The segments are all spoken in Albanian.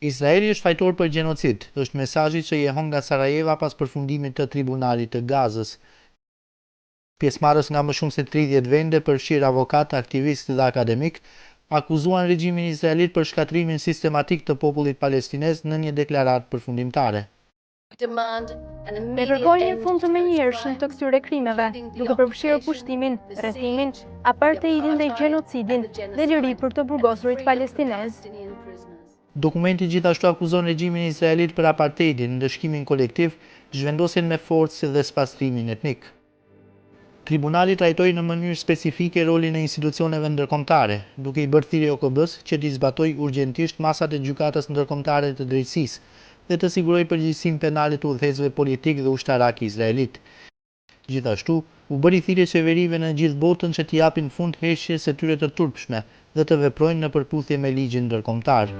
Izraeli është fajtor për gjenocid, është mesazhi që jehon nga Sarajeva pas përfundimit të tribunalit të Gazës. Pjesëmarrës nga më shumë se 30 vende, përfshirë avokatë, aktivistë dhe akademik, akuzuan regjimin izraelit për shkatrimin sistematik të popullit palestinez në një deklaratë përfundimtare. Ne kërkojmë një fund të menjëhershëm të këtyre krimeve, duke përfshirë pushtimin, rrethimin, apartheidin dhe gjenocidin dhe liri për të burgosurit palestinez. Dokumenti gjithashtu akuzon regjimin izraelit për apartheidin, ndëshkimin kolektiv, zhvendosjen me forcë dhe spastrimin etnik. Tribunali trajtoi në mënyrë specifike rolin e institucioneve ndërkombëtare, duke i bërë thirrje OKB-s që t'i zbatojë urgjentisht masat e gjykatës ndërkombëtare të drejtësisë dhe të sigurojë përgjegjësinë penale të udhëheqësve politik dhe ushtarak izraelit. Gjithashtu, u bëri thirrje qeverive në gjithë botën që t'i japin fund heshtjes së tyre të turpshme dhe të veprojnë në përputhje me ligjin ndërkombëtar.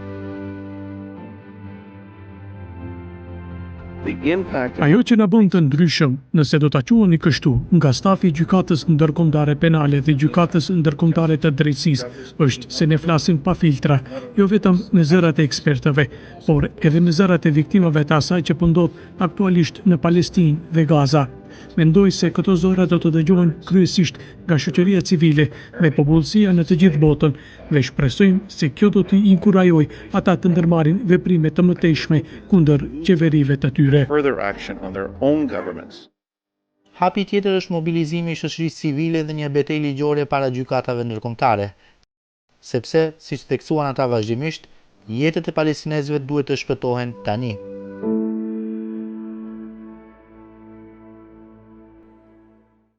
Ajo që na bën të ndryshëm, nëse do ta quheni kështu, nga stafi i gjykatës ndërkombëtare penale dhe gjykatës ndërkombëtare të drejtësisë, është se ne flasim pa filtra, jo vetëm me zërat e ekspertëve, por edhe me zërat e viktimave të asaj që po ndodh aktualisht në Palestinë dhe Gaza. Mendoj se këto zëra do të dëgjohen kryesisht nga shoqëria civile dhe popullsia në të gjithë botën dhe shpresojmë se kjo do t'i inkurajojë ata të ndërmarrin veprime të mëtejshme kundër qeverive të tyre. Hapi tjetër është mobilizimi i shoqërisë civile dhe një betejë ligjore para gjykatave ndërkombëtare, sepse, siç theksuan ata vazhdimisht, jetët e palestinezëve duhet të shpëtohen tani.